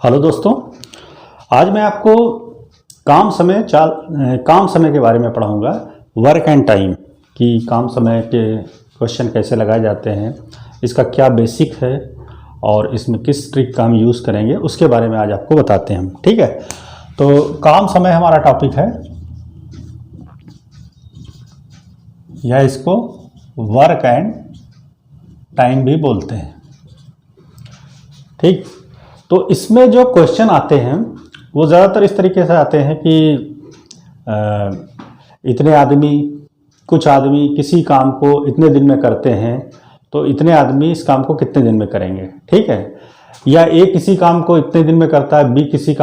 Hello दोस्तों, आज मैं आपको काम समय के बारे में पढ़ाऊंगा। वर्क एंड टाइम कि काम समय के क्वेश्चन कैसे लगाए जाते हैं, इसका क्या बेसिक है और इसमें किस ट्रिक का हम यूज़ करेंगे उसके बारे में आज आपको बताते हैं हम। ठीक है, तो काम समय हमारा टॉपिक है या इसको वर्क एंड टाइम भी बोलते हैं। ठीक, तो इसमें जो क्वेश्चन आते हैं वो ज़्यादातर इस तरीके से आते हैं कि कुछ आदमी किसी काम को इतने दिन में करते हैं, तो इतने आदमी इस काम को कितने दिन में करेंगे। ठीक है, या ए किसी काम को इतने दिन में करता है, बी इसी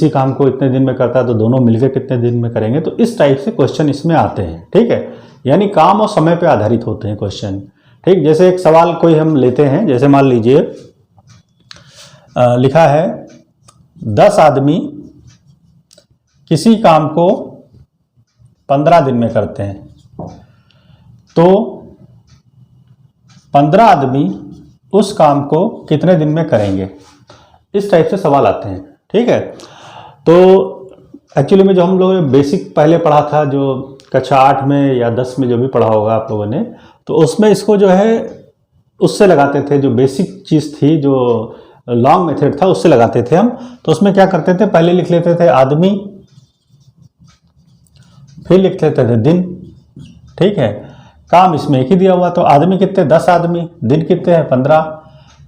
काम को इतने दिन में करता है, तो दोनों मिलकर कितने दिन में करेंगे। तो इस टाइप से क्वेश्चन इसमें आते हैं। ठीक है, यानी काम और समय पे आधारित होते हैं क्वेश्चन। ठीक, जैसे एक सवाल कोई हम लेते हैं, जैसे मान लीजिए लिखा है 10 आदमी किसी काम को 15 दिन में करते हैं, तो 15 आदमी उस काम को कितने दिन में करेंगे। इस टाइप से सवाल आते हैं। ठीक है, तो एक्चुअली में जो हम लोगों ने बेसिक पहले पढ़ा था, जो कक्षा 8 में या 10 में जो भी पढ़ा होगा आप लोगों ने, तो उसमें इसको जो है उससे लगाते थे। जो बेसिक चीज़ थी, जो लॉन्ग मेथड था, उससे लगाते थे हम। तो उसमें क्या करते थे, पहले लिख लेते थे आदमी, फिर लिख लेते थे दिन। ठीक है, काम इसमें एक ही दिया हुआ, तो आदमी कितने, 10 आदमी, दिन कितने हैं 15,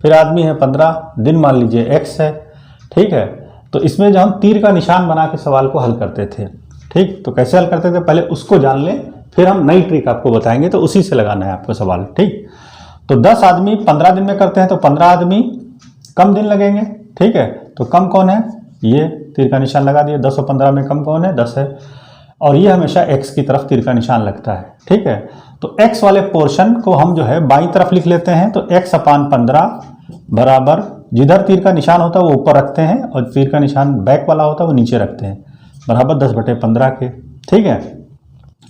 फिर आदमी है 15, दिन मान लीजिए x है। ठीक है, तो इसमें जो हम तीर का निशान बना के सवाल को हल करते थे। ठीक, तो कैसे हल करते थे पहले उसको जान लें, फिर हम नई ट्रिक आपको बताएंगे, तो उसी से लगाना है आपको सवाल। ठीक, तो 10 आदमी 15 दिन में करते हैं, तो 15 आदमी कम दिन लगेंगे। ठीक है, तो कम कौन है, ये तीर का निशान लगा दिया। 10 और 15 में कम कौन है, 10 है, और ये हमेशा x की तरफ तीर का निशान लगता है। ठीक है, तो x वाले पोर्शन को हम जो है बाईं तरफ लिख लेते हैं, तो x अपान 15 बराबर जिधर तीर का निशान होता है वो ऊपर रखते हैं, और तीर का निशान बैक वाला होता है वो नीचे रखते हैं, बराबर 10/15 के। ठीक है,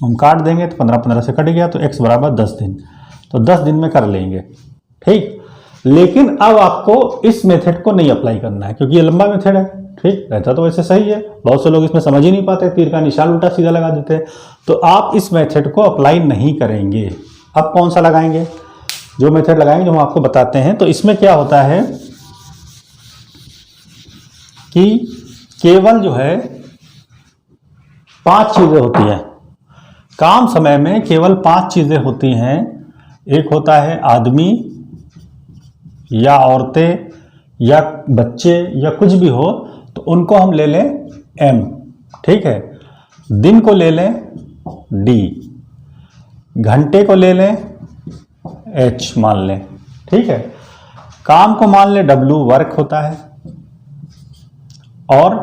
हम काट देंगे तो 15 से कट गया, तो x बराबर 10 दिन, तो 10 दिन में कर लेंगे। ठीक, लेकिन अब आपको इस मेथड को नहीं अप्लाई करना है, क्योंकि ये लंबा मेथड है। ठीक, रहता तो वैसे सही है, बहुत से लोग इसमें समझ ही नहीं पाते, तीर का निशान उल्टा सीधा लगा देते हैं। तो आप इस मेथड को अप्लाई नहीं करेंगे। अब कौन सा लगाएंगे, जो मेथड लगाएंगे जो हम आपको बताते हैं। तो इसमें क्या होता है कि केवल जो है 5 चीजें होती हैं काम समय में, केवल 5 चीजें होती हैं। एक होता है आदमी या औरतें या बच्चे या कुछ भी हो, तो उनको हम ले लें m। ठीक है, दिन को ले लें d, घंटे को ले लें h मान लें। ठीक है, काम को मान लें w, वर्क होता है, और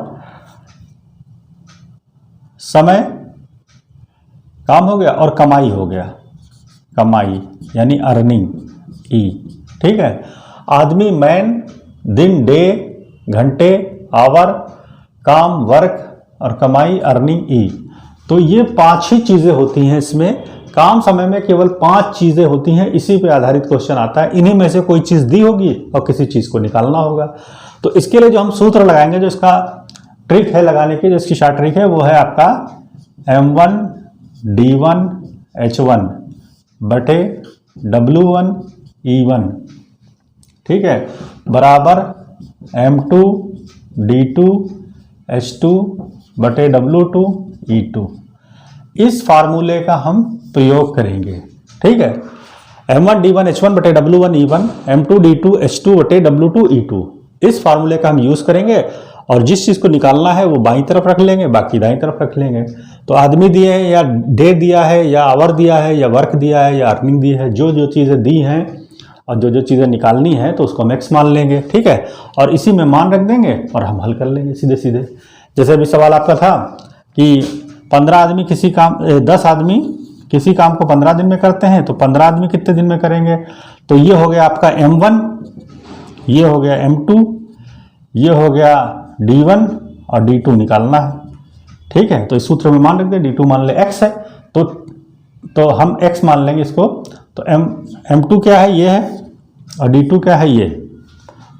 समय काम हो गया, और कमाई हो गया, कमाई यानी अर्निंग e। ठीक है, आदमी मैन, दिन डे, घंटे आवर, काम वर्क, और कमाई अर्निंग ई। तो ये 5 ही चीज़ें होती हैं इसमें। काम समय में केवल 5 चीज़ें होती हैं, इसी पे आधारित क्वेश्चन आता है। इन्हीं में से कोई चीज़ दी होगी और किसी चीज़ को निकालना होगा। तो इसके लिए जो हम सूत्र लगाएंगे, जो इसका ट्रिक है लगाने की, जो इसकी शॉर्ट ट्रिक है, वो है आपका M1 D1 H1 बटे W1 E1। ठीक है, बराबर M2 D2 H2 बटे W2 E2। इस फार्मूले का हम प्रयोग करेंगे। ठीक है, M1 D1 H1 बटे W1 E1, M2 D2 H2 बटे W2 E2, इस फार्मूले का हम यूज करेंगे, और जिस चीज़ को निकालना है वो बाईं तरफ रख लेंगे, बाकी दाईं तरफ रख लेंगे। तो आदमी दिए हैं, या डे दिया है, या आवर दिया है, या वर्क दिया है, या अर्निंग दी है, जो जो चीज़ें दी हैं और जो जो चीज़ें निकालनी है, तो उसको हम x मान लेंगे। ठीक है, और इसी में मान रख देंगे और हम हल कर लेंगे सीधे सीधे। जैसे अभी सवाल आपका था कि 10 आदमी किसी काम को 15 दिन में करते हैं, तो 15 आदमी कितने दिन में करेंगे। तो ये हो गया आपका M1, ये हो गया M2, ये हो गया D1, और D2 निकालना है। ठीक है, तो इस सूत्र में मान रख दे, D2 मान ले x है, तो हम x मान लेंगे इसको। तो M2 क्या है, ये है, और D2 क्या है, ये।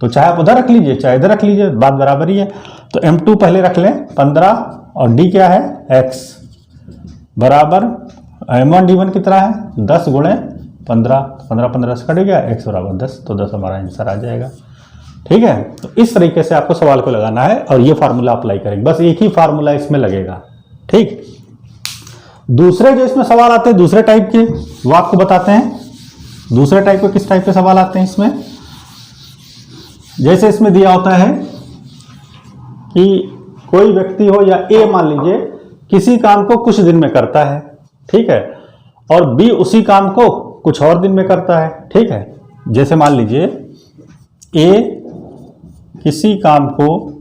तो चाहे आप उधर रख लीजिए चाहे इधर रख लीजिए, बात बराबर ही है। तो m2 पहले रख लें 15 और d क्या है x बराबर m1 d1 कितना है 10 गुणे 15, 15 15 से कट गया, x बराबर 10, तो 10 हमारा आंसर आ जाएगा। ठीक है, तो इस तरीके से आपको सवाल को लगाना है और ये फार्मूला अप्लाई करेंगे, बस एक ही फार्मूला इसमें लगेगा। ठीक, दूसरे जो इसमें सवाल आते हैं दूसरे टाइप के, वो आपको बताते हैं। दूसरे टाइप के किस टाइप के सवाल आते हैं इसमें, जैसे इसमें दिया होता है कि कोई व्यक्ति हो या ए मान लीजिए किसी काम को कुछ दिन में करता है, ठीक है, और बी उसी काम को कुछ और दिन में करता है। ठीक है, जैसे मान लीजिए ए किसी काम को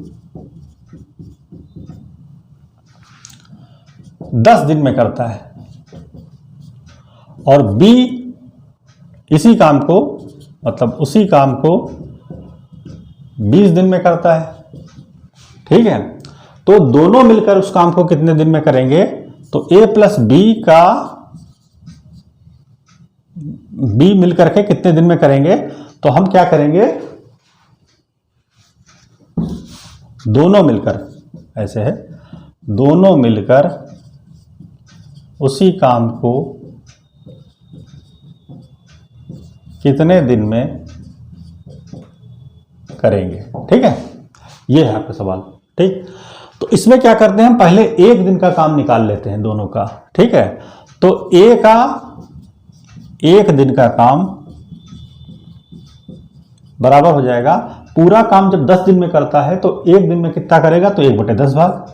10 दिन में करता है और बी इसी काम को मतलब उसी काम को 20 दिन में करता है। ठीक है, तो दोनों मिलकर उस काम को कितने दिन में करेंगे, तो ए प्लस बी का बी मिलकर के कितने दिन में करेंगे, तो हम क्या करेंगे दोनों मिलकर, ऐसे है दोनों मिलकर उसी काम को कितने दिन में करेंगे। ठीक है, ये है आपका सवाल। ठीक, तो इसमें क्या करते हैं हम पहले एक दिन का काम निकाल लेते हैं दोनों का। ठीक है, तो ए का एक दिन का काम बराबर हो जाएगा, पूरा काम जब 10 दिन में करता है तो एक दिन में कितना करेगा, तो 1/10 भाग।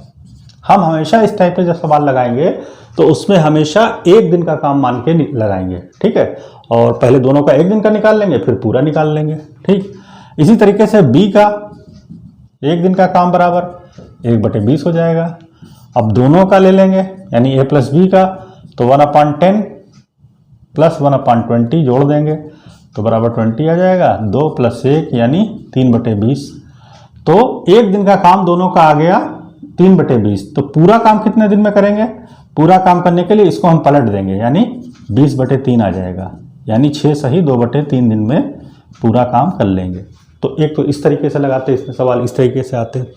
हम हमेशा इस टाइप के जब सवाल लगाएंगे तो उसमें हमेशा एक दिन का काम मान के लगाएंगे। ठीक है, और पहले दोनों का एक दिन का निकाल लेंगे फिर पूरा निकाल लेंगे। ठीक, इसी तरीके से बी का एक दिन का काम बराबर 1/20 हो जाएगा। अब दोनों का ले लेंगे यानी ए प्लस बी का, तो 1/10 प्लस 1/20 जोड़ देंगे तो बराबर 20 आ जाएगा। 2 + 1 यानी 3/20, तो एक दिन का काम दोनों का आ गया 3/20। तो पूरा काम कितने दिन में करेंगे, पूरा काम करने के लिए इसको हम पलट देंगे यानी 20/3 आ जाएगा, यानी 6 सही 2/3 दिन में पूरा काम कर लेंगे। तो एक तो इस तरीके से लगाते हैं, इसमें सवाल इस तरीके से आते हैं।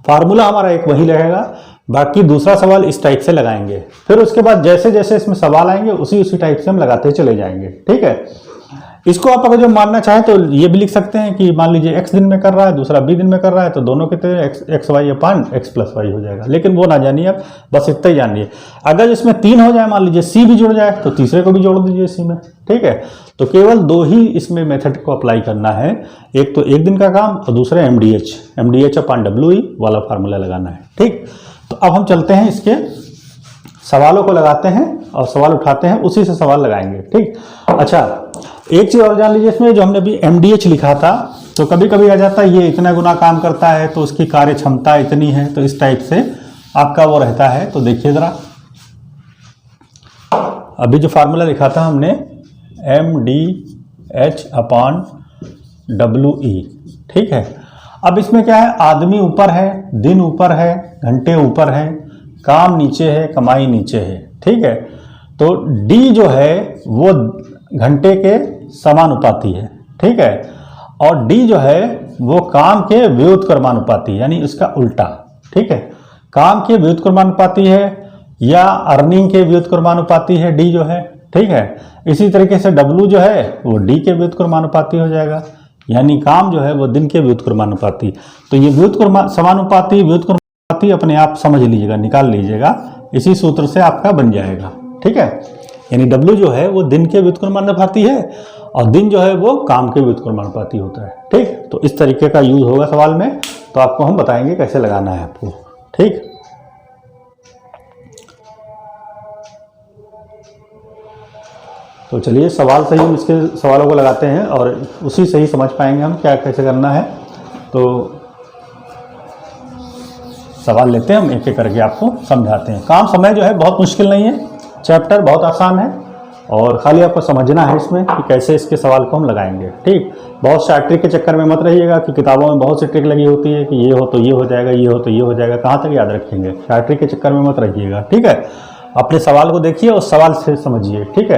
फार्मूला हमारा एक वही रहेगा, बाकी दूसरा सवाल इस टाइप से लगाएंगे। फिर उसके बाद जैसे जैसे इसमें सवाल आएंगे उसी टाइप से हम लगाते चले जाएंगे। ठीक है, इसको आप अगर जो मानना चाहें तो ये भी लिख सकते हैं कि मान लीजिए x दिन में कर रहा है दूसरा b दिन में कर रहा है, तो दोनों कितने x y अपान x + y हो जाएगा। लेकिन वो ना जानिए आप, बस इतना ही जानिए। अगर इसमें 3 हो जाए, मान लीजिए c भी जुड़ जाए, तो तीसरे को भी जोड़ दीजिए इसी में। ठीक है, तो केवल 2 ही इसमें मेथड को अप्लाई करना है, एक तो एक दिन का काम और दूसरा MDH अपान WE वाला फार्मूला लगाना है। ठीक, तो अब हम चलते हैं इसके सवालों को लगाते हैं और सवाल उठाते हैं, उसी से सवाल लगाएंगे। ठीक, अच्छा एक चीज और जान लीजिए, इसमें जो हमने अभी MDH लिखा था, तो कभी कभी आ जाता है ये इतना गुना काम करता है तो उसकी कार्य क्षमता इतनी है, तो इस टाइप से आपका वो रहता है। तो देखिए जरा, अभी जो फार्मूला लिखा था हमने MDH अपान WE। ठीक है, अब इसमें क्या है, आदमी ऊपर है, दिन ऊपर है, घंटे ऊपर है, काम नीचे है, कमाई नीचे है। ठीक है, तो D जो है वो घंटे के समानुपाती है। ठीक है, और D जो है वो काम के व्युत्क्रमानुपाती यानी इसका उल्टा। ठीक है, काम के व्युत्क्रमानुपाती है या अर्निंग के व्युत्क्रमानुपाती है D जो है। ठीक है, इसी तरीके से W जो है वो D के व्युत्क्रमानुपाती हो जाएगा, यानी काम जो है वो दिन के व्युत्क्रमानुपाती। तो ये व्युत्क्रमानुपाती अपने आप समझ लीजिएगा, निकाल लीजिएगा, इसी सूत्र से आपका बन जाएगा। ठीक है, यानी W जो है वो दिन के व्युत्क्रमानुपाती है और दिन जो है वो काम के व्युत्क्रमानुपाती होता है। ठीक, तो इस तरीके का यूज होगा सवाल में, तो आपको हम बताएंगे कैसे लगाना है आपको। ठीक, तो चलिए सवाल से ही हम इसके सवालों को लगाते हैं और उसी से ही समझ पाएंगे हम क्या कैसे करना है। तो सवाल लेते हैं हम, एक एक करके आपको समझाते हैं। काम समय जो है बहुत मुश्किल नहीं है, चैप्टर बहुत आसान है और खाली आपको समझना है इसमें कि कैसे इसके सवाल को हम लगाएंगे। ठीक, बहुत से ट्रिक के चक्कर में मत रहिएगा कि किताबों में बहुत सी ट्रिक लगी होती है कि ये हो तो ये हो जाएगा, ये हो तो ये हो जाएगा, कहाँ तक याद रखेंगे। ट्रिक के चक्कर में मत रहिएगा। ठीक है, अपने सवाल को देखिए और सवाल से समझिए। ठीक है,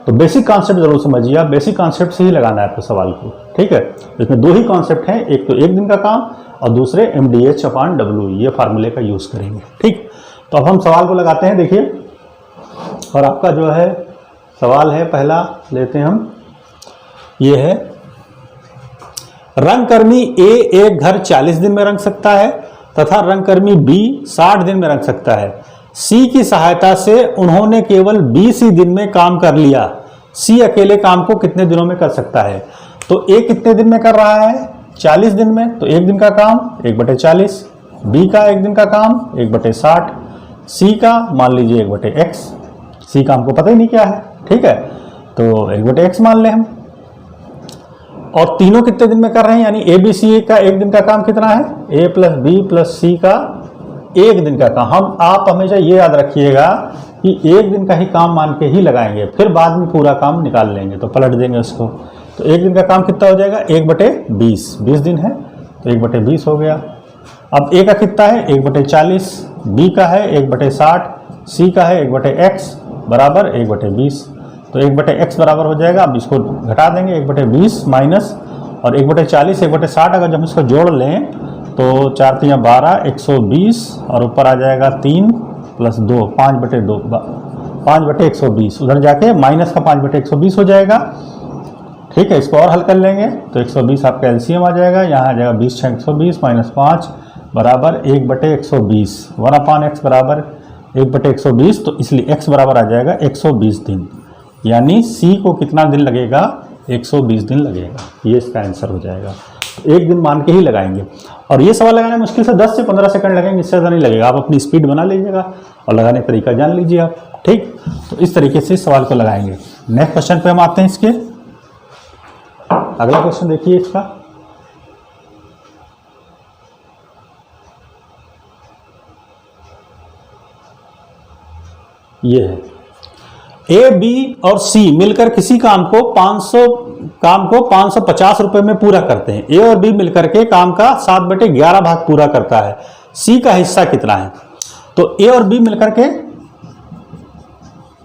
तो बेसिक कॉन्सेप्ट जरूर समझिए आप, बेसिक कॉन्सेप्ट से ही लगाना है आपको सवाल को, ठीक है। इसमें दो ही कॉन्सेप्ट हैं, एक तो एक दिन का काम और दूसरे MDH/W, ये फार्मूले का यूज करेंगे, ठीक। तो अब हम सवाल को लगाते हैं, देखिए। और आपका जो है सवाल है पहला लेते हैं हम, ये है रंगकर्मी A एक घर 40 दिन में रंग सकता है तथा रंगकर्मी B 60 दिन में रंग सकता है। C की सहायता से उन्होंने केवल 20 ही दिन में काम कर लिया। C अकेले काम को कितने दिनों में कर सकता है? तो A कितने दिन में कर रहा है? 40 दिन में, तो एक दिन का काम 1/40, B का एक दिन का काम 1/60, C का मान लीजिए 1/x, C का हमको पता ही नहीं क्या है, ठीक है, तो 1/x मान लें हम। और तीनों कितने दिन में कर रहे हैं, यानी ABC का एक दिन का काम कितना है? A + B + C का एक दिन का काम। आप हमेशा ये याद रखिएगा कि एक दिन का ही काम मान के ही लगाएंगे, फिर बाद में पूरा काम निकाल लेंगे, तो पलट देंगे उसको। तो एक दिन का काम कितना हो जाएगा? 1/20, 20 दिन है तो 1/20 हो गया। अब A का कितना है? 1/40, B का है 1/60, C का है 1/x बराबर 1/20, तो 1/x बराबर हो जाएगा। अब इसको घटा देंगे, 1/20 माइनस और 1/40, 1/60 अगर हम इसको जोड़ लें तो 4 × 12, 120 और ऊपर आ जाएगा 3 + 2, 5/2, 5/120, उधर जाके माइनस का 5/120 हो जाएगा, ठीक है। इसको और हल कर लेंगे तो 120 आपका LCM आ जाएगा, यहाँ आ जाएगा 20 × 120 - 5 बराबर 1/120, 1/x बराबर 1/120, तो इसलिए x बराबर आ जाएगा 120 दिन, यानी C को कितना दिन लगेगा? 120 दिन लगेगा, ये इसका आंसर हो जाएगा। एक दिन मान के ही लगाएंगे, और ये सवाल लगाने मुश्किल से 10 से 15 सेकंड लगेंगे, इससे ज़्यादा नहीं लगेगा। आप अपनी स्पीड बना लीजिएगा और लगाने का तरीका जान लीजिए आप, ठीक। तो इस तरीके से सवाल को लगाएंगे। नेक्स्ट क्वेश्चन पे हम आते हैं इसके। अगला क्वेश्चन देखिए इसका, ये है A, B और C मिलकर किसी काम को 550 रुपए में पूरा करते हैं। A और B मिलकर के काम का 7/11 भाग पूरा करता है। C का हिस्सा कितना है? तो A और B मिलकर के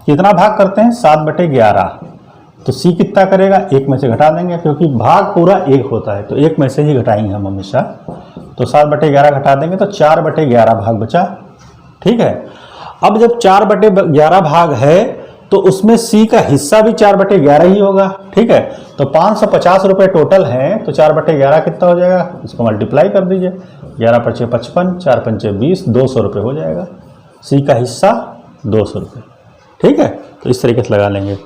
कितना भाग करते हैं? 7/11, तो C कितना करेगा? 1 में से घटा देंगे, क्योंकि भाग पूरा 1 होता है, तो 1 में से ही घटाएंगे हम हमेशा। तो 7/11 घटा देंगे तो 4/11 भाग बचा, ठीक है। अब जब 4/11 भाग है तो उसमें C का हिस्सा भी 4/11 ही होगा, ठीक है। तो 550 रुपए टोटल हैं, तो 4/11 कितना हो जाएगा? इसको मल्टीप्लाई कर दीजिए, 11 × 5 = 55, 4 × 5 = 20, 200 रुपये हो जाएगा। C का हिस्सा 200 रुपये, ठीक है। तो इस तरीके से लगा लेंगे।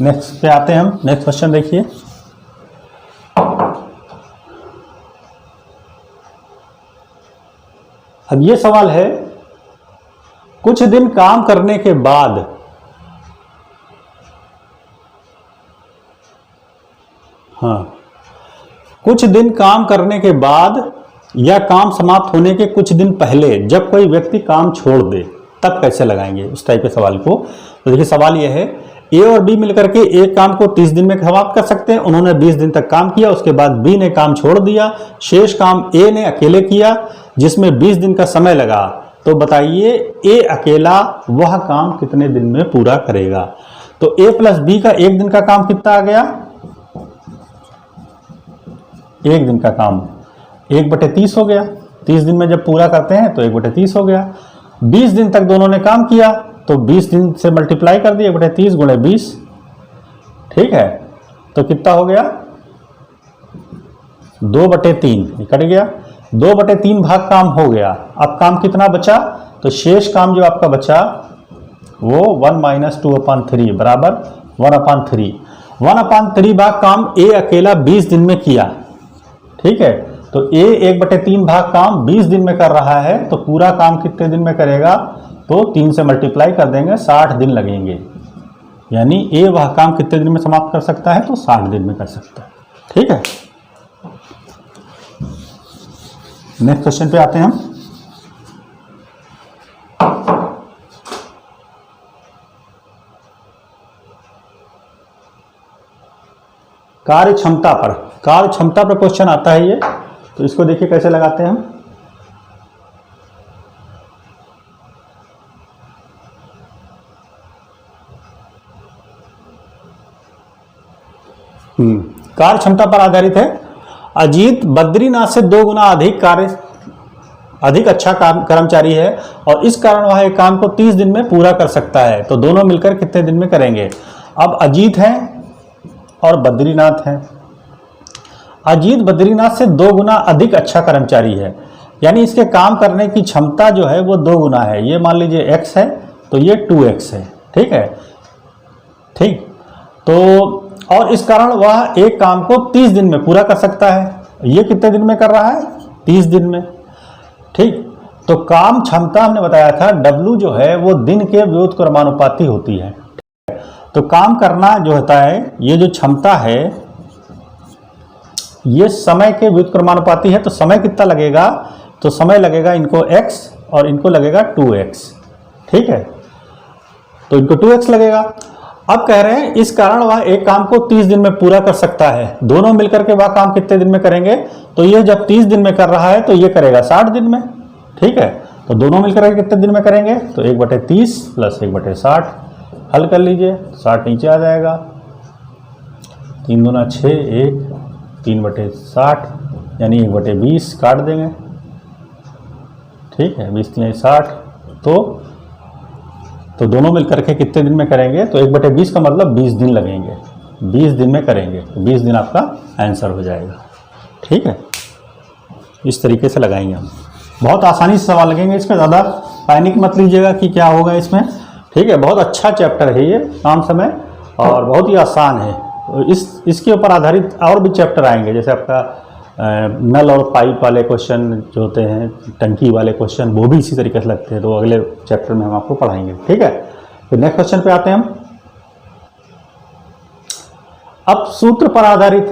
नेक्स्ट पे आते हैं हम, नेक्स्ट क्वेश्चन देखिए। अब ये सवाल है, कुछ दिन काम करने के बाद कुछ दिन काम करने के बाद या काम समाप्त होने के कुछ दिन पहले जब कोई व्यक्ति काम छोड़ दे तब कैसे लगाएंगे उस टाइप के सवाल को। तो देखिए सवाल यह है, A और B मिलकर के एक काम को 30 दिन में समाप्त कर सकते हैं। उन्होंने 20 दिन तक काम किया, उसके बाद B ने काम छोड़ दिया, शेष काम A ने अकेले किया जिसमें 20 दिन का समय लगा। तो बताइए A अकेला वह काम कितने दिन में पूरा करेगा? तो A + B का एक दिन का काम कितना आ गया? एक दिन का काम 1/30 हो गया। 30 दिन में जब पूरा करते हैं तो 1/30 हो गया। 20 दिन तक दोनों ने काम किया तो 20 दिन से मल्टीप्लाई कर दिए, 1/30 × 20, ठीक है। तो कितना हो गया? 2/3 कट गया, 2/3 भाग काम हो गया। अब काम कितना बचा? तो शेष काम जो आपका बचा वो 1 - 2/3 बराबर 1/3। 1/3 भाग काम A अकेला 20 दिन में किया, ठीक है। तो A 1/3 भाग काम 20 दिन में कर रहा है, तो पूरा काम कितने दिन में करेगा? तो 3 से मल्टीप्लाई कर देंगे, 60 दिन लगेंगे। यानी A वह काम कितने दिन में समाप्त कर सकता है? तो 60 दिन में कर सकता है, ठीक है। नेक्स्ट क्वेश्चन पे आते हैं हम। कार्यक्षमता पर क्वेश्चन आता है ये, तो इसको देखिए कैसे लगाते हैं हम। कार्य क्षमता पर आधारित है। अजीत बद्रीनाथ से 2 गुना अधिक अच्छा कर्मचारी है और इस कारण वह एक काम को 30 दिन में पूरा कर सकता है। तो दोनों मिलकर कितने दिन में करेंगे? अब अजीत है और बद्रीनाथ है। अजीत बद्रीनाथ से 2 गुना अधिक अच्छा कर्मचारी है, यानी इसके काम करने की क्षमता जो है वो 2 गुना है। ये मान लीजिए x है तो ये 2x है, ठीक है। ठीक, तो और इस कारण वह एक काम को 30 दिन में पूरा कर सकता है। ये कितने दिन में कर रहा है? 30 दिन में। ठीक, तो काम क्षमता हमने बताया था W जो है वो दिन के व्युत्क्रमानुपाती होती है। तो काम करना जो होता है, ये जो क्षमता है ये समय के व्युत्क्रमानुपाती है। तो समय कितना लगेगा? तो समय लगेगा इनको x और इनको लगेगा 2x, ठीक है। तो इनको 2x लगेगा। अब कह रहे हैं इस कारण वह एक काम को 30 दिन में पूरा कर सकता है। दोनों मिलकर के वह काम कितने दिन में करेंगे? तो ये जब 30 दिन में कर रहा है तो ये करेगा 60 दिन में, ठीक है। तो दोनों मिलकर के कितने दिन में करेंगे? तो 1/30 प्लस 1/60, हल कर लीजिए। 60 नीचे आ जाएगा, 3 दूना 6, 1, 3/60 यानी 1/20 काट देंगे, ठीक है। 20 3 60, तो दोनों मिलकर के कितने दिन में करेंगे? तो 1/20 का मतलब 20 दिन लगेंगे, 20 दिन में करेंगे। तो 20 दिन आपका आंसर हो जाएगा, ठीक है। इस तरीके से लगाएंगे हम, बहुत आसानी से सवाल लगेंगे। इसमें ज़्यादा पैनिक मत लीजिएगा कि क्या होगा इसमें, ठीक है। बहुत अच्छा चैप्टर है ये काम समय और बहुत ही आसान है। तो इसके ऊपर आधारित और भी चैप्टर आएंगे, जैसे आपका नल और पाइप वाले क्वेश्चन जो होते हैं, टंकी वाले क्वेश्चन, वो भी इसी तरीके से लगते हैं। तो अगले चैप्टर में हम आपको पढ़ाएंगे, ठीक है। फिर नेक्स्ट क्वेश्चन पे आते हैं हम। अब सूत्र पर आधारित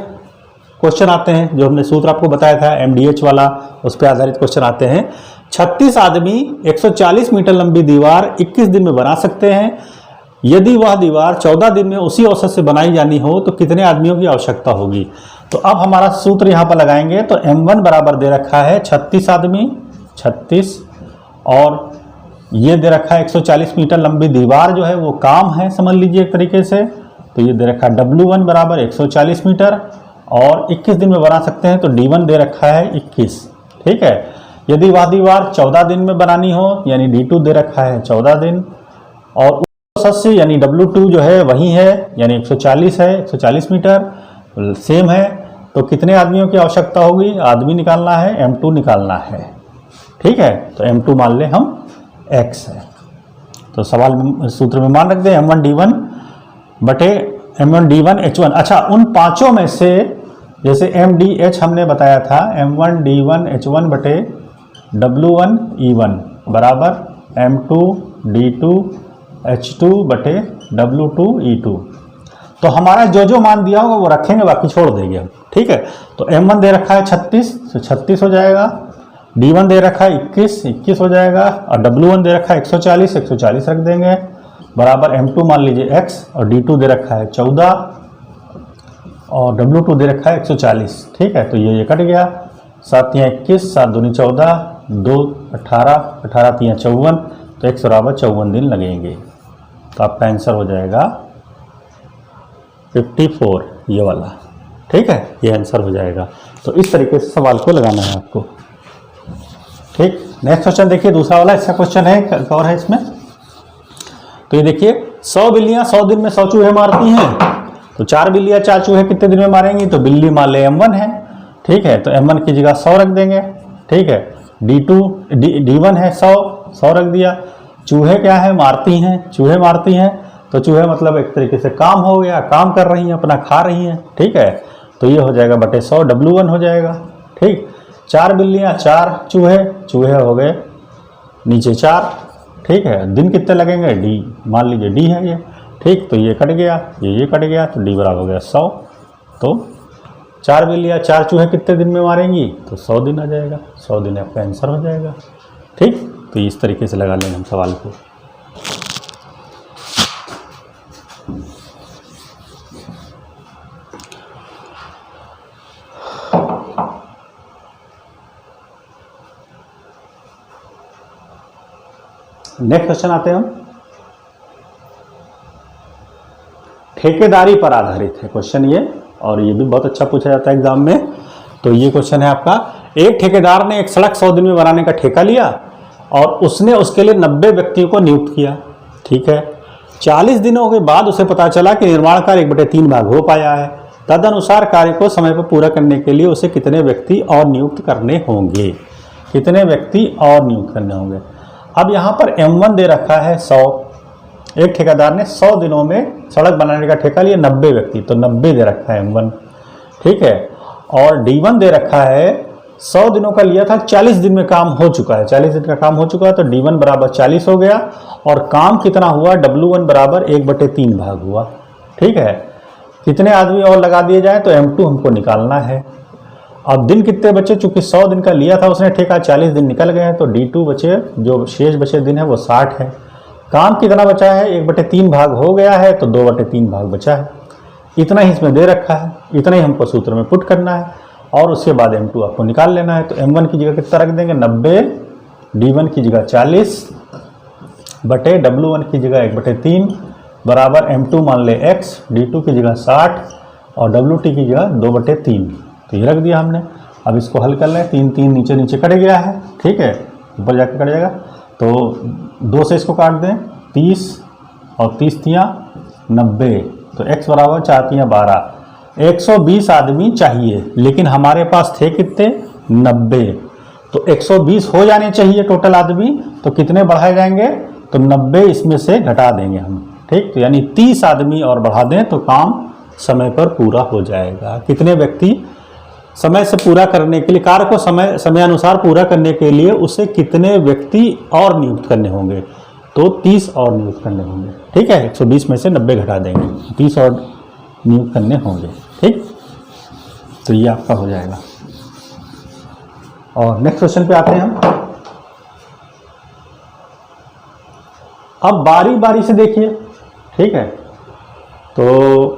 क्वेश्चन आते हैं, जो हमने सूत्र आपको बताया था MDH वाला, उस पर आधारित क्वेश्चन आते हैं। 36 आदमी 140 मीटर लंबी दीवार 21 दिन में बना सकते हैं। यदि वह दीवार 14 दिन में उसी औसत से बनाई जानी हो तो कितने आदमियों की आवश्यकता होगी? तो अब हमारा सूत्र यहाँ पर लगाएंगे। तो M1 बराबर दे रखा है 36 आदमी, 36, और ये दे रखा है 140 मीटर लंबी दीवार जो है वो काम है, समझ लीजिए एक तरीके से। तो ये दे रखा है W1 बराबर 140 मीटर और 21 दिन में बना सकते हैं। तो D1 दे रखा है 21, ठीक है। यदि वह दीवार 14 दिन में बनानी हो यानी D2 दे रखा है 14 दिन, और औसत से यानी W2 जो है वही है यानी 140 है, 140 मीटर सेम है। तो कितने आदमियों की आवश्यकता होगी? आदमी निकालना है, M2 निकालना है, ठीक है। तो M2 मान ले हम x है। तो सवाल में सूत्र में मान रख दें M1 D1 बटे M1 D1 H1। अच्छा, उन पांचों में से जैसे MDH हमने बताया था, M1 D1 H1 बटे W1 E1 बराबर M2 D2 H2 बटे W2 E2। तो हमारा जो जो मान दिया होगा वो रखेंगे, बाकी छोड़ देंगे हम, ठीक है। तो M1 दे रखा है 36, तो 36 हो जाएगा। D1 दे रखा है 21, 21 हो जाएगा। और W1 दे रखा है 140, 140 रख देंगे, बराबर M2 मान लीजिए x, और D2 दे रखा है 14 और W2 दे रखा है 140, ठीक है। तो ये कट गया, 7 या 21, 7 दूनी 14, 2 18, 18 3 54, तो x बराबर 54 दिन लगेंगे। तो आपका आंसर हो जाएगा 54, ये वाला, ठीक है। ये आंसर हो जाएगा। तो इस तरीके से सवाल को लगाना है आपको, ठीक। नेक्स्ट क्वेश्चन देखिए, दूसरा वाला इसका क्वेश्चन है और है इसमें। तो ये देखिए, 100 बिल्लियां 100 दिन में 100 चूहे मारती हैं। तो 4 बिल्लियां 4 चूहे कितने दिन में मारेंगी? तो बिल्ली मान ले M1 है, ठीक है। तो M1 की जगह 100 रख देंगे, ठीक है। D1 है 100 रख दिया। चूहे क्या है? मारती हैं, चूहे मारती हैं। तो चूहे मतलब एक तरीके से काम हो गया, काम कर रही हैं, अपना खा रही हैं, ठीक है। तो ये हो जाएगा बटे 100, W1 हो जाएगा, ठीक। 4 बिल्लियां 4 चूहे, चूहे हो गए नीचे 4, ठीक है। दिन कितने लगेंगे? D मान लीजिए D है ये, ठीक। तो ये कट गया, ये कट गया, तो D बराबर हो गया 100। तो 4 बिल्लियां 4 चूहे कितने दिन में मारेंगी? तो 100 दिन आ जाएगा, 100 दिन आपका आंसर हो जाएगा, ठीक। तो इस तरीके से लगा लेंगे हम सवाल को। नेक्स्ट क्वेश्चन आते हैं हम। ठेकेदारी पर आधारित है क्वेश्चन ये, और ये भी बहुत अच्छा पूछा जाता है एग्जाम में। तो ये क्वेश्चन है आपका, एक ठेकेदार ने एक सड़क 100 दिन में बनाने का ठेका लिया और उसने उसके लिए 90 व्यक्तियों को नियुक्त किया। ठीक है, 40 दिनों के बाद उसे पता चला कि निर्माण कार्य 1/3 भाग हो पाया है। तदनुसार कार्य को समय पर पूरा करने के लिए उसे कितने व्यक्ति और नियुक्त करने होंगे, कितने व्यक्ति और नियुक्त करने होंगे। अब यहाँ पर M1 दे रखा है 100, एक ठेकेदार ने 100 दिनों में सड़क बनाने का ठेका लिया, 90 व्यक्ति, तो 90 दे रखा है M1। ठीक है, और D1 दे रखा है 100 दिनों का लिया था, 40 दिन में काम हो चुका है, 40 दिन का काम हो चुका है, तो D1 बराबर 40 हो गया और काम कितना हुआ, W1 बराबर 1/3 भाग हुआ। ठीक है, कितने आदमी और लगा दिए जाए, तो M2 हमको निकालना है। अब दिन कितने बचे, चूंकि 100 दिन का लिया था उसने ठेका, 40 दिन निकल गए हैं, तो D2 बचे, जो शेष बचे दिन है वो 60 है। काम कितना बचा है, 1/3 भाग हो गया है, तो 2/3 भाग बचा है। इतना ही इसमें दे रखा है, इतना ही हमको सूत्र में पुट करना है और उसके बाद M2 आपको निकाल लेना है। तो M1 की जगह कितना रख देंगे, 90, D1 की जगह 40 बटे W1 की जगह 1/3 बराबर M2 मान ले X, D2 की जगह 60 और WT की जगह 2/3। तो ये रख दिया हमने। अब इसको हल कर लें, 3 3 नीचे नीचे कट गया है। ठीक है, ऊपर जाकर कट जाएगा, तो 2 से इसको काट दें, 30 और 30 तियाँ 90, तो x बराबर 4 तियाँ 12। 120 आदमी चाहिए, लेकिन हमारे पास थे कितने, 90, तो 120 हो जाने चाहिए टोटल आदमी, तो कितने बढ़ाए जाएंगे, तो 90 इसमें से घटा देंगे हम। ठीक, तो यानी 30 आदमी और बढ़ा दें तो काम समय पर पूरा हो जाएगा। कितने व्यक्ति समय से पूरा करने के लिए, कार्य को समय अनुसार पूरा करने के लिए उसे कितने व्यक्ति और नियुक्त करने होंगे, तो 30 और नियुक्त करने होंगे। ठीक है, 120 में से 90 घटा देंगे, 30 और नियुक्त करने होंगे। ठीक, तो ये आपका हो जाएगा। और नेक्स्ट क्वेश्चन पे आते हैं हम। अब बारी बारी से देखिए। ठीक है, तो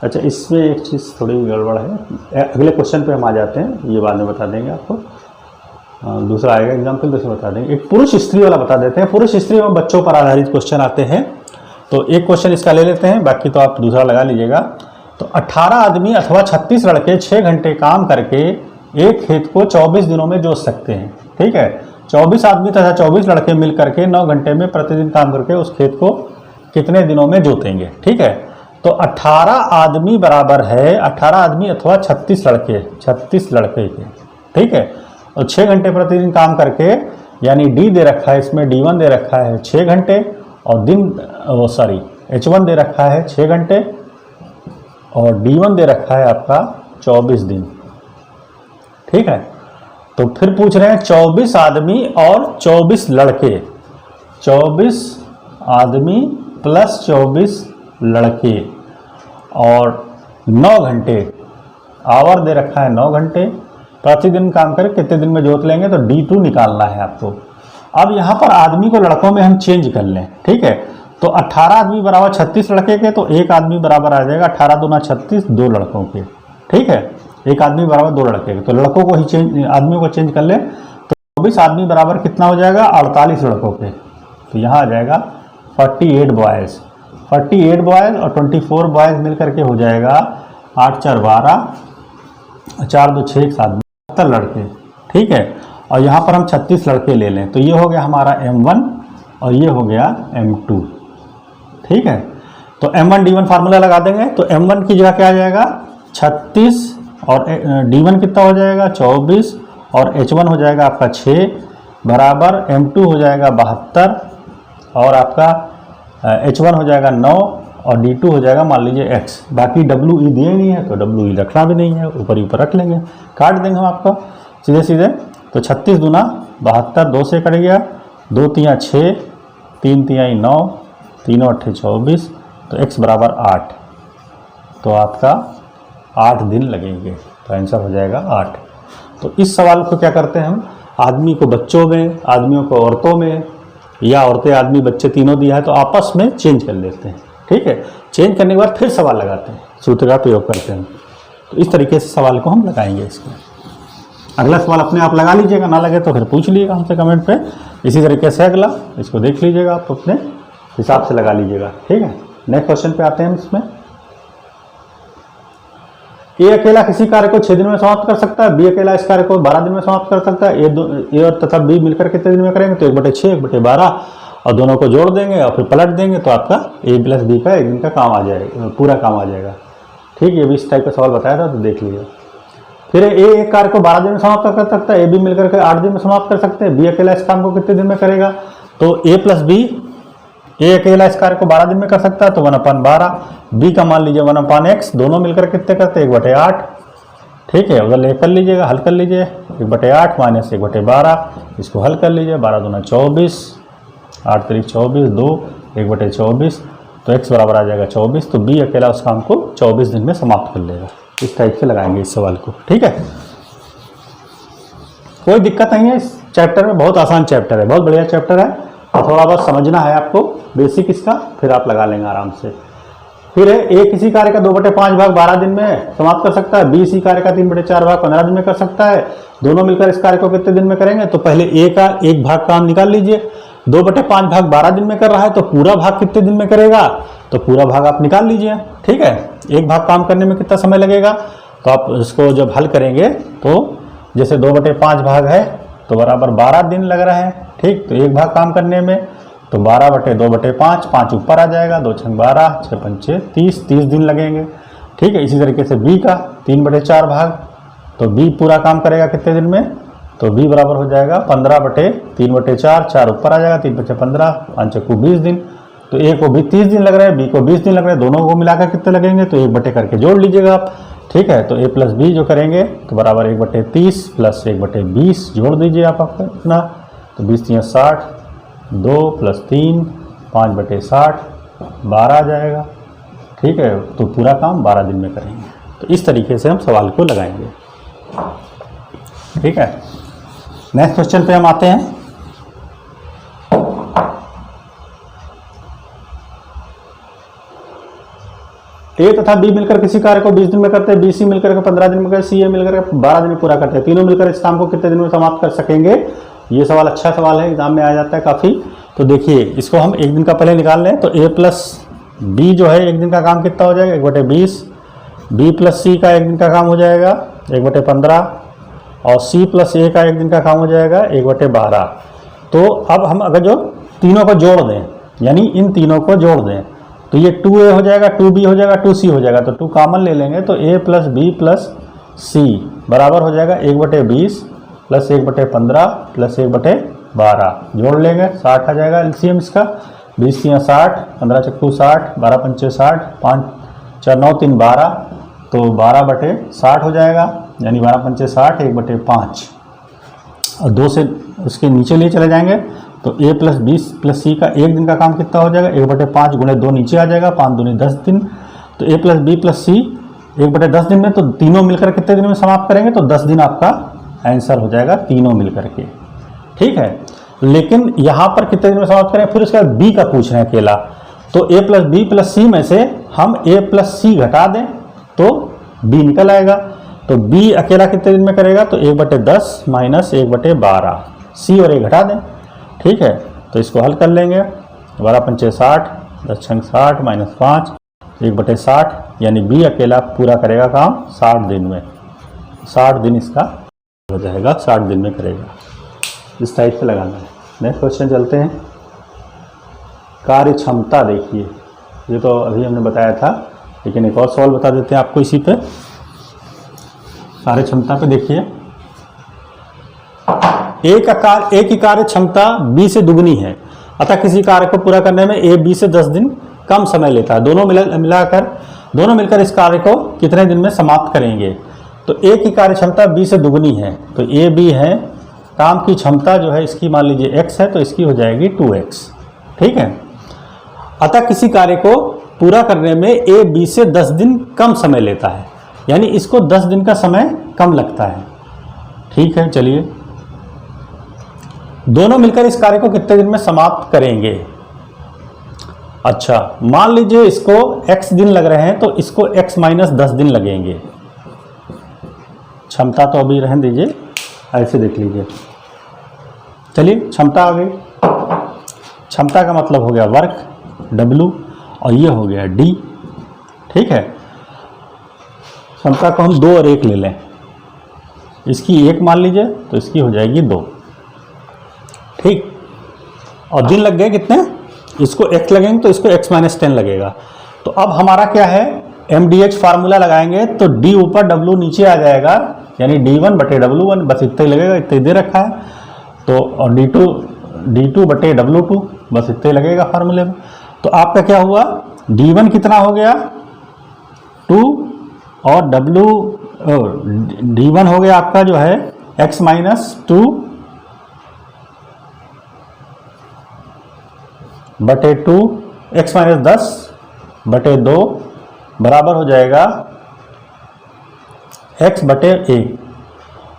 अच्छा, इसमें एक चीज़ थोड़ी गड़बड़ है, अगले क्वेश्चन पे हम आ जाते हैं, ये बाद में बता देंगे आपको। दूसरा आएगा एग्जाम्पल, दूसरा बता देंगे। एक पुरुष स्त्री वाला बता देते हैं। पुरुष स्त्री में बच्चों पर आधारित क्वेश्चन आते हैं, तो एक क्वेश्चन इसका ले लेते हैं, बाकी तो आप दूसरा लगा लीजिएगा। तो 18 आदमी अथवा 36 लड़के 6 घंटे काम करके एक खेत को 24 दिनों में जोत सकते हैं। ठीक है, 24 आदमी तथा 24 लड़के मिल करके 9 घंटे में प्रतिदिन काम करके उस खेत को कितने दिनों में जोतेंगे। ठीक है, तो 18 आदमी बराबर है 18 आदमी अथवा 36 लड़के, 36 लड़के के। ठीक है, और 6 घंटे प्रतिदिन काम करके, यानी डी दे रखा है इसमें, D1 दे रखा है 6 घंटे और दिन H1 दे रखा है 6 घंटे और D1 दे रखा है आपका 24 दिन। ठीक है, तो फिर पूछ रहे हैं 24 आदमी और 24 लड़के, 24 आदमी प्लस 24 लड़के और 9 घंटे, आवर दे रखा है 9 घंटे, प्रतिदिन काम करें कितने दिन में जोत लेंगे, तो D2 निकालना है आपको। अब यहाँ पर आदमी को लड़कों में हम चेंज कर लें। ठीक है, तो 18 आदमी बराबर 36 लड़के के, तो एक आदमी बराबर आ जाएगा 18 दूना 36, 2 लड़कों के। ठीक है, एक आदमी बराबर 2 लड़के के, तो लड़कों को ही चेंज, आदमियों को चेंज कर लें, तो 24 आदमी बराबर कितना हो जाएगा, 48 लड़कों के। तो यहाँ आ जाएगा 48 बॉयज़, 48 बॉयज़ और 24 बॉयज़ मिल करके हो जाएगा 8 4 12, 4 2 6 7 72 लड़के। ठीक है, और यहाँ पर हम 36 लड़के ले लें, तो ये हो गया हमारा M1 और ये हो गया M2। ठीक है, तो M1 D1 फार्मूला लगा देंगे, तो M1 की जगह क्या आ जाएगा 36 और D1 कितना हो जाएगा 24 और H1 हो जाएगा आपका 6 बराबर M2 हो जाएगा 72 और आपका H1 हो जाएगा 9 और D2 हो जाएगा मान लीजिए X। बाकी WE दिए नहीं है तो WE रखना भी नहीं है, ऊपर ही ऊपर रख लेंगे, काट देंगे हम आपका सीधे सीधे। तो 36 दूना 72, 2 से कट गया, 2 तियाँ 6, 3 तियाँ 9, 3 8 24, तो X बराबर 8, तो आपका 8 दिन लगेंगे, तो आंसर हो जाएगा 8। तो इस सवाल को क्या करते हैं हम, आदमी को बच्चों में, आदमियों को औरतों में, या औरतें आदमी बच्चे तीनों दिया है तो आपस में चेंज कर लेते हैं। ठीक है, चेंज करने के बाद फिर सवाल लगाते हैं, सूत्र का प्रयोग करते हैं। तो इस तरीके से सवाल को हम लगाएंगे। इसको अगला सवाल अपने आप लगा लीजिएगा, ना लगे तो फिर पूछ लीजिएगा हमसे कमेंट पे। इसी तरीके से अगला इसको देख लीजिएगा, आप अपने हिसाब से लगा लीजिएगा। ठीक है, नेक्स्ट क्वेश्चन पे आते हैं हम। इसमें ए अकेला किसी कार्य को 6 दिन में समाप्त कर सकता है, बी अकेला इस कार्य को 12 दिन में समाप्त कर सकता है। ए और तथा बी मिलकर कितने दिन में करेंगे, तो 1/6 1/12 और दोनों को जोड़ देंगे और फिर पलट देंगे तो आपका ए प्लस बी का एक दिन का काम आ जाएगा, पूरा काम आ जाएगा। ठीक, ये भी इस टाइप का सवाल बताया था तो देख लीजिए। फिर ए एक कार्य को 12 दिन में समाप्त कर सकता है, ए बी मिलकर के 8 दिन में समाप्त कर सकते हैं, बी अकेला इस काम को कितने दिन में करेगा, तो ए प्लस बी, ए अकेला इस कार्य को 12 दिन में कर सकता है तो 1/12, बी का मान लीजिए 1/x, दोनों मिलकर कितने करते हैं 1/8। ठीक है, उधर ले कर लीजिएगा, हल कर लीजिए, 1/8 माइनस 1/12, इसको हल कर लीजिए, 12 दूना 24, 8 3 24, 2 1/24, तो x बराबर आ जाएगा 24, तो बी अकेला उस काम को 24 दिन में समाप्त कर लेगा। इस टाइप से लगाएंगे इस सवाल को। ठीक है, कोई दिक्कत नहीं है इस चैप्टर में, बहुत आसान चैप्टर है, बहुत बढ़िया चैप्टर है, और थोड़ा बहुत समझना है आपको बेसिक इसका, फिर आप लगा लेंगे आराम से। फिर है ए किसी कार्य का 2/5 भाग 12 दिन में समाप्त कर सकता है, बी इसी कार्य का 3/4 भाग 15 दिन में कर सकता है, दोनों मिलकर इस कार्य को कितने दिन में करेंगे, तो पहले ए का एक भाग काम निकाल लीजिए, 2/5 भाग 12 दिन में कर रहा है तो पूरा भाग कितने दिन में करेगा, तो पूरा भाग आप निकाल लीजिए। ठीक है, एक भाग काम करने में कितना समय लगेगा, तो आप इसको जब हल करेंगे तो जैसे 2/5 भाग है तो बराबर 12 दिन लग रहे हैं। ठीक, तो एक भाग काम करने में तो 12/2/5, 5 ऊपर आ जाएगा, 2 6 12, 6 5 30 दिन लगेंगे। ठीक है, इसी तरीके से बी का 3/4 भाग, तो बी पूरा काम करेगा कितने दिन में, तो बी बराबर हो जाएगा 15/3/4, 4 ऊपर आ जाएगा, 3 5 15, 5 चक्कू 20 दिन, तो ए को भी 30 दिन लग रहे हैं, बी को 20 दिन लग रहे हैं, दोनों को मिलाकर कितने लगेंगे, तो 1 करके जोड़ लीजिएगा आप। ठीक है, तो ए प्लस बी जो करेंगे तो बराबर 1/30 प्लस 1/20 जोड़ दीजिए आप अपना, तो 20 3 60, 2 + 3 5/60 12 आ जाएगा। ठीक है, तो पूरा काम 12 दिन में करेंगे। तो इस तरीके से हम सवाल को लगाएंगे। ठीक है, नेक्स्ट क्वेश्चन पे हम आते हैं। ए तथा बी मिलकर किसी कार्य को 20 दिन में करते हैं, बी सी मिलकर के 15 दिन में करते हैं, सी ए मिलकर के 12 दिन में पूरा करते हैं, तीनों मिलकर इस काम को कितने दिन में समाप्त कर सकेंगे। ये सवाल अच्छा सवाल है, एग्जाम में आ जाता है काफ़ी। तो देखिए इसको हम एक दिन का पहले निकाल लें, तो ए प्लस बी जो है एक दिन का काम कितना हो जाएगा 1/20, बी प्लस सी का एक दिन का काम हो जाएगा 1/15 और सी प्लस ए का एक दिन का काम हो जाएगा 1/12। तो अब हम अगर जो तीनों को जोड़ दें, यानी इन तीनों को जोड़ दें, तो ये 2a हो जाएगा, 2b हो जाएगा, 2c हो जाएगा, तो 2 कॉमन ले लेंगे, तो a प्लस बी प्लस सी बराबर हो जाएगा 1/20 प्लस 1/15 प्लस 1/12 जोड़ लेंगे, 60 आ जाएगा एलसीएम इसका, 20 3 60, 15 चक्कू 60, 12 पंचे 60, 5 4 9 3 12, तो 12/60 हो जाएगा, यानी 12 पंचे 60, 1/5 और 2 से उसके नीचे लिए चले जाएंगे, तो a प्लस बी प्लस सी का एक दिन का काम कितना हो जाएगा 1/5 गुणे 2 नीचे आ जाएगा, 5 दूनी 10 दिन, तो a प्लस बी प्लस सी 1/10 दिन में, तो तीनों मिलकर कितने दिन में समाप्त करेंगे, तो 10 दिन आपका आंसर हो जाएगा तीनों मिलकर के। ठीक है, लेकिन यहाँ पर कितने दिन में समाप्त करें, फिर उसके बाद b का पूछ रहे हैं अकेला, तो a प्लस बी प्लस सी में से हम a प्लस सी घटा दें तो b निकल आएगा, तो b अकेला कितने दिन में करेगा, तो 1/10 माइनस 1/12, सी और a घटा दें। ठीक है, तो इसको हल कर लेंगे, 12 पंचे 60, 10 छंग 60 माइनस 5 1/60, यानी बी अकेला पूरा करेगा काम 60 दिन में, 60 दिन इसका हो जाएगा, 60 दिन में करेगा। इस टाइप से लगाना है। नेक्स्ट क्वेश्चन चलते हैं। कार्य क्षमता देखिए, ये तो अभी हमने बताया था, लेकिन एक और सवाल बता देते हैं आपको इसी पे। कार्य क्षमता पे देखिए, ए की कार्य क्षमता बी से दुगनी है, अतः किसी कार्य को पूरा करने में ए बी से 10 दिन कम समय लेता है। दोनों मिलकर इस कार्य को कितने दिन में समाप्त करेंगे, तो ए की कार्य क्षमता बी से दुगनी है, तो ए बी है, काम की क्षमता जो है इसकी मान लीजिए x है, तो इसकी हो जाएगी 2x। ठीक है, अतः किसी कार्य को पूरा करने में ए बी से 10 दिन कम समय लेता है, यानी इसको 10 दिन का समय कम लगता है। ठीक है, चलिए दोनों मिलकर इस कार्य को कितने दिन में समाप्त करेंगे। अच्छा, मान लीजिए इसको x दिन लग रहे हैं, तो इसको x माइनस 10 दिन लगेंगे। क्षमता तो अभी रहने दीजिए, ऐसे देख लीजिए। चलिए, क्षमता आ गई, क्षमता का मतलब हो गया वर्क W और ये हो गया D। ठीक है, क्षमता को हम 2 और 1 ले लें, इसकी 1 मान लीजिए तो इसकी हो जाएगी 2, ठीक। और दिन लग गए कितने, इसको x लगेंगे तो इसको x - 10 लगेगा। तो अब हमारा क्या है, MDH फार्मूला लगाएंगे तो d ऊपर w नीचे आ जाएगा, यानी d1 बटे w1, बस इतना ही लगेगा, इतना ही दे रखा है। तो और d2 बटे w2, बस इतना ही लगेगा फार्मूले में। तो आपका क्या हुआ, d1 कितना हो गया 2 और d1 हो गया आपका जो है x - 2 बटे 2, x - 10 बटे 2 बराबर हो जाएगा x बटे a।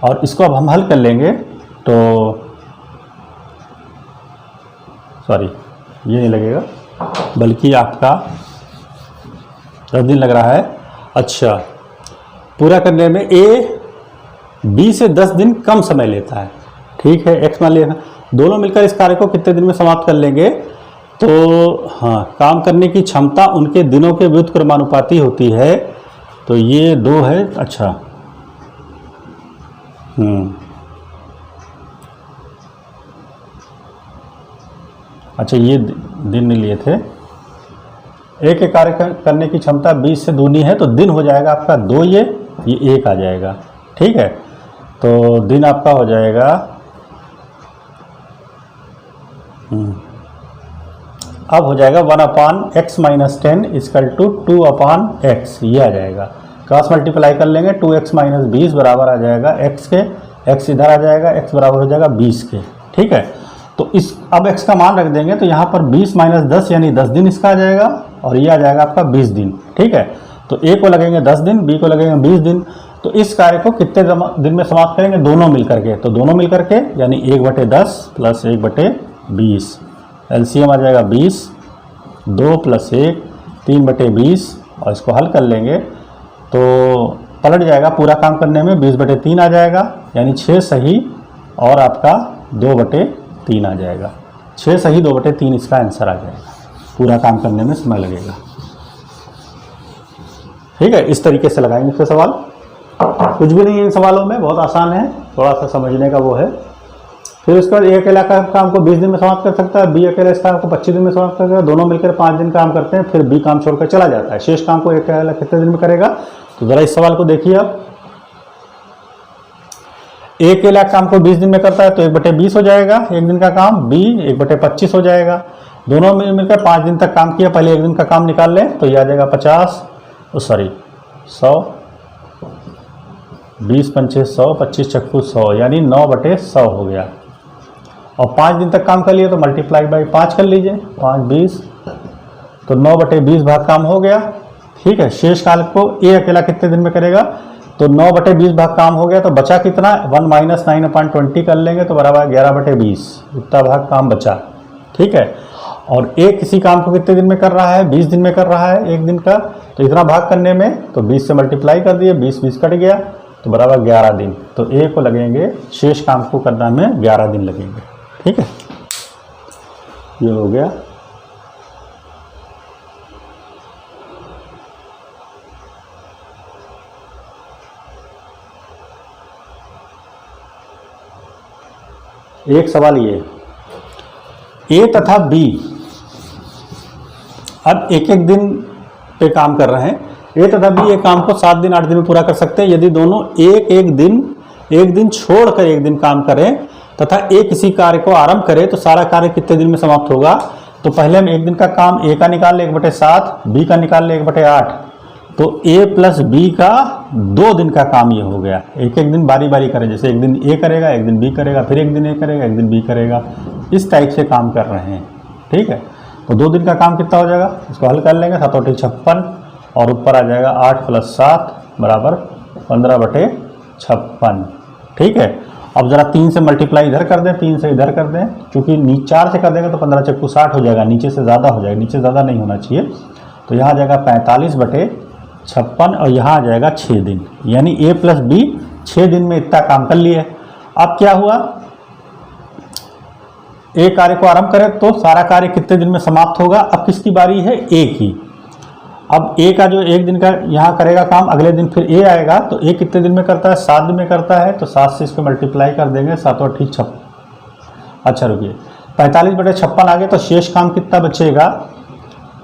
और इसको अब हम हल कर लेंगे तो सॉरी ये नहीं लगेगा, बल्कि आपका 10 दिन लग रहा है। अच्छा, पूरा करने में a b से 10 दिन कम समय लेता है, ठीक है। x मान लेना, दोनों मिलकर इस कार्य को कितने दिन में समाप्त कर लेंगे। तो हाँ, काम करने की क्षमता उनके दिनों के व्युत्क्रमानुपाती होती है। तो ये 2 है, अच्छा अच्छा ये दिन नहीं लिए थे। एक के कार्य करने की क्षमता 20 से दूनी है, तो दिन हो जाएगा आपका 2, ये 1 आ जाएगा, ठीक है। तो दिन आपका हो जाएगा अब हो जाएगा 1/x - 10 = 2/x, ये आ जाएगा। क्रॉस मल्टीप्लाई कर लेंगे, 2x - 20 बराबर आ जाएगा x के, x इधर आ जाएगा, x बराबर हो जाएगा 20 के, ठीक है। तो इस अब x का मान रख देंगे तो यहाँ पर 20 - 10 यानी 10 दिन इसका आ जाएगा, और ये आ जाएगा आपका 20 दिन, ठीक है। तो a को लगेंगे 10 दिन, b को लगेंगे 20 दिन। तो इस कार्य को कितने दिन में समाप्त करेंगे, दोनों मिल करके। तो दोनों मिल करके यानी 1/10 + 1/20, एलसीएम आ जाएगा 20, 2 + 1 3/20, और इसको हल कर लेंगे तो पलट जाएगा पूरा काम करने में, 20/3 आ जाएगा, यानी 6 सही और आपका 2/3 आ जाएगा। 6 सही 2/3 इसका आंसर आ जाएगा। पूरा काम करने में समय लगेगा, ठीक है। इस तरीके से लगाएंगे इसके सवाल, कुछ भी नहीं है इन सवालों में, बहुत आसान है, थोड़ा सा समझने का वो है। फिर उसके बाद ए अकेला काम को 20 दिन में समाप्त कर सकता है, बी अकेला इस काम को 25 दिन में समाप्त कर सकता है, दोनों मिलकर 5 दिन काम करते हैं, फिर बी काम छोड़कर चला जाता है। शेष काम को ए अकेला कितने दिन में करेगा। तो जरा इस सवाल को देखिए आप, ए अकेला काम को 20 दिन में करता है तो 1/20 हो जाएगा एक दिन का काम, बी 1/25 हो जाएगा। दोनों मिलकर 5 दिन तक काम किया, पहले एक दिन का काम निकाल लें तो यह आ जाएगा 100, 20 × 5 100, 25 × 100, यानी 9/100 हो गया। और 5 दिन तक काम कर लिए तो मल्टीप्लाई बाई 5 कर लीजिए, 5 20, तो 9/20 भाग काम हो गया, ठीक है। शेष काल को ए अकेला कितने दिन में करेगा, तो 9/20 भाग काम हो गया, तो बचा कितना, 1 - 9/20 कर लेंगे तो बराबर 11/20, इतना भाग काम बचा, ठीक है। और ए किसी काम को कितने दिन में कर रहा है, 20 दिन में कर रहा है एक दिन का, तो इतना भाग करने में तो 20 से मल्टीप्लाई कर दिए, 20 कट गया तो बराबर 11 दिन। तो ए को लगेंगे शेष काम को करने में 11 दिन लगेंगे, ठीक है। ये हो गया। एक सवाल ये, ए तथा बी अब एक एक दिन पे काम कर रहे हैं। ए तथा बी एक काम को 7 दिन 8 दिन में पूरा कर सकते हैं यदि दोनों एक दिन छोड़कर एक दिन काम करें तथा ए किसी कार्य को आरंभ करे तो सारा कार्य कितने दिन में समाप्त होगा। तो पहले हम एक दिन का काम ए का निकाल ले 1/7, बी का निकाल ले 1/8, तो ए प्लस बी का 2 दिन का काम ये हो गया। एक एक दिन बारी बारी करें, जैसे एक दिन ए करेगा, एक दिन बी करेगा, फिर एक दिन ए करेगा, एक दिन बी करेगा, इस टाइप से काम कर रहे हैं, ठीक है। तो 2 दिन का काम कितना हो जाएगा, इसको हल कर लेंगे, 7 × 8 = 56 और ऊपर आ जाएगा 8 + 7 बराबर 15/56, ठीक है। अब जरा 3 से मल्टीप्लाई इधर कर दें, 3 से इधर कर दें, क्योंकि 4 से कर देंगे तो 15 × 60 हो जाएगा, नीचे से ज़्यादा हो जाएगा, नीचे ज़्यादा नहीं होना चाहिए। तो यहाँ आ जाएगा 45/56 और यहाँ आ जाएगा 6 दिन, यानी ए प्लस बी 6 दिन में इतना काम कर लिए। अब क्या हुआ, ए कार्य को आरंभ करें तो सारा कार्य कितने दिन में समाप्त होगा। अब किसकी बारी है, ए की। अब ए का जो एक दिन का यहाँ करेगा काम, अगले दिन फिर ए आएगा, तो ए कितने दिन में करता है, 7 दिन में करता है, तो 7 से इसको मल्टीप्लाई कर देंगे, 7 और ठीक 56। अच्छा रुकिए, 45/56 आ गए, तो शेष काम कितना बचेगा,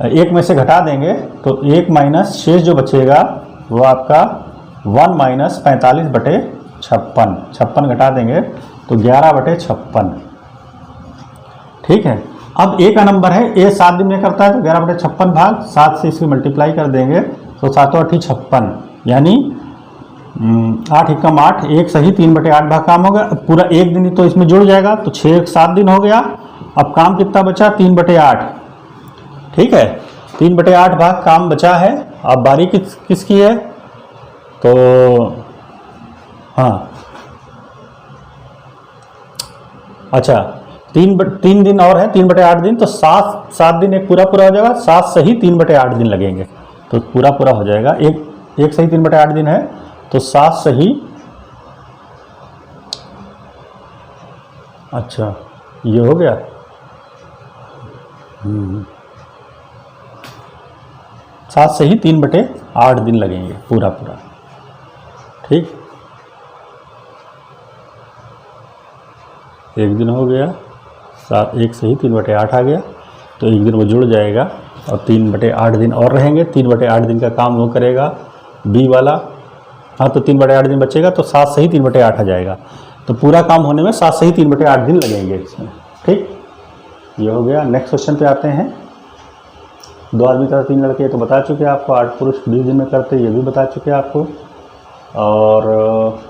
एक में से घटा देंगे, तो 1 माइनस शेष जो बचेगा वो आपका 1 माइनस 45/56, 56 घटा देंगे तो 11/56। ठीक है, अब ए का नंबर है, ए 7 दिन में करता है, तो 11/56 भाग 7 से इसकी मल्टीप्लाई कर देंगे, तो 7 और 56, यानी 8 एकम 8, एक सही 3/8 भाग काम होगा। पूरा एक दिन ही तो इसमें जुड़ जाएगा, तो 6 7 दिन हो गया। अब काम कितना बचा, 3/8। ठीक है, 3/8 भाग काम बचा है। अब बारी किसकी है, तो हाँ अच्छा 3 दिन और है, 3/8 दिन, तो 7 दिन एक पूरा हो जाएगा, 7 सही 3/8 दिन लगेंगे, तो पूरा हो जाएगा। एक सही 3/8 दिन है, तो 7 सही, अच्छा ये हो गया, 7 सही 3/8 दिन लगेंगे पूरा। ठीक, एक दिन हो गया, 1 सही 3/8 आ गया, तो एक दिन वो जुड़ जाएगा और 3/8 दिन और रहेंगे। 3/8 दिन का काम वो करेगा बी वाला, हाँ तो 3/8 दिन बचेगा, तो 7 सही 3/8 आ जाएगा, तो पूरा काम होने में 7 सही 3/8 दिन लगेंगे इसमें। ठीक, ये हो गया। नेक्स्ट क्वेश्चन पे आते हैं। 2 आदमी का 3 लड़के, तो बता चुके आपको। 8 पुरुष 20 दिन में करते, ये भी बता चुके आपको। और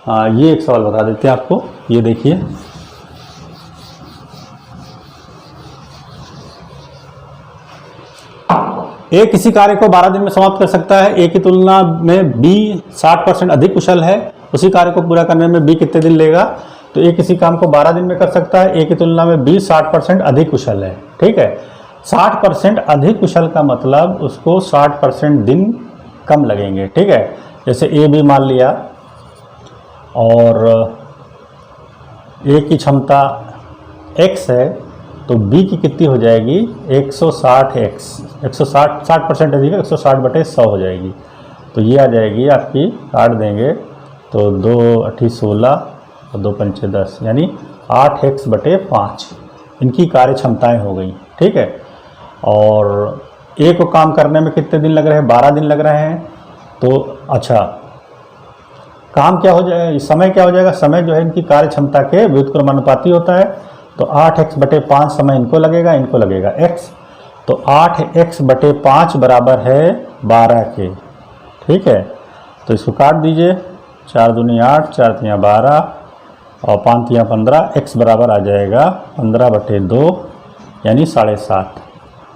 हाँ, ये एक सवाल बता देते हैं आपको, ये देखिए, ए किसी कार्य को 12 दिन में समाप्त कर सकता है, ए की तुलना में बी 60% अधिक कुशल है, उसी कार्य को पूरा करने में बी कितने दिन लेगा। तो ए किसी काम को 12 दिन में कर सकता है, ए की तुलना में बी 60% अधिक कुशल है। ठीक है, 60% अधिक कुशल का मतलब उसको 60% दिन कम लगेंगे। ठीक है, जैसे ए बी मान लिया, और ए की क्षमता x है, तो b की कितनी हो जाएगी, 160x, 160% अधिक है, 160/100 हो जाएगी। तो ये आ जाएगी आपकी, काट देंगे तो 2 8 16 और 2 5 10, यानी 8x/5 इनकी कार्य क्षमताएँ हो गई। ठीक है, और ए को काम करने में कितने दिन लग रहे हैं, 12 दिन लग रहे हैं। तो अच्छा, काम क्या हो जाएगा, समय क्या हो जाएगा, समय जो है इनकी कार्य क्षमता के व्युत्क्रमानुपाती होता है, तो 8x/5 समय इनको लगेगा x, तो 8x/5 बराबर है 12 के। ठीक है, तो इसको काट दीजिए, 4 दूनी 8, 4 तियाँ 12 और 5 तियाँ 15, x बराबर आ जाएगा 15/2, यानी 7.5।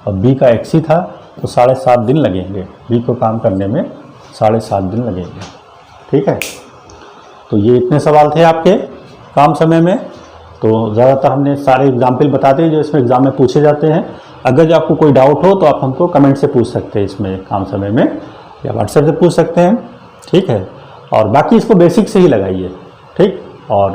और b का x ही था, तो 7.5 दिन लगेंगे, b को काम करने में 7.5 दिन लगेंगे। ठीक है, तो ये इतने सवाल थे आपके काम समय में। तो ज़्यादातर हमने सारे एग्जाम्पल बताते हैं जो इसमें एग्ज़ाम में पूछे जाते हैं। अगर जो आपको कोई डाउट हो तो आप हमको कमेंट से पूछ सकते हैं इसमें काम समय में, या व्हाट्सएप से पूछ सकते हैं। ठीक है, और बाकी इसको बेसिक से ही लगाइए। ठीक, और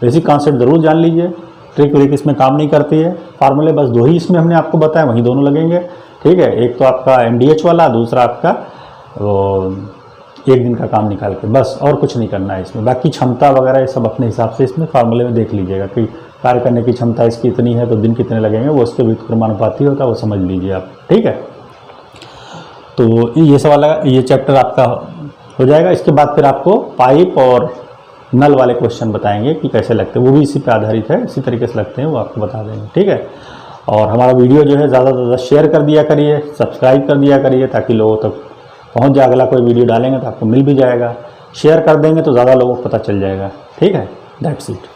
बेसिक कॉन्सेप्ट ज़रूर जान लीजिए, ट्रिक व्रिक इसमें काम नहीं करती है। फार्मूले बस 2 ही इसमें हमने आपको बताया, वहीं दोनों लगेंगे। ठीक है, एक तो आपका MDH वाला, दूसरा आपका वो एक दिन का काम निकाल के, बस और कुछ नहीं करना है इसमें। बाकी क्षमता वगैरह ये सब अपने हिसाब से इसमें फार्मूले में देख लीजिएगा कि कार्य करने की क्षमता इसकी इतनी है तो दिन कितने लगेंगे, वो उसके व्युत्क्रमानुपाती होता है, वो समझ लीजिए आप। ठीक है, तो ये सवाल, ये चैप्टर आपका हो जाएगा। इसके बाद फिर आपको पाइप और नल वाले क्वेश्चन बताएंगे कि कैसे लगते हैं, वो भी इसी पे आधारित है, इसी तरीके से लगते हैं, वो आपको बता देंगे। ठीक है, और हमारा वीडियो जो है ज़्यादा से ज़्यादा शेयर कर दिया करिए, सब्सक्राइब कर दिया करिए, ताकि लोगों तक पहुंच जाए। अगला कोई वीडियो डालेंगे तो आपको मिल भी जाएगा, शेयर कर देंगे तो ज़्यादा लोगों को पता चल जाएगा। ठीक है, दैट्स इट।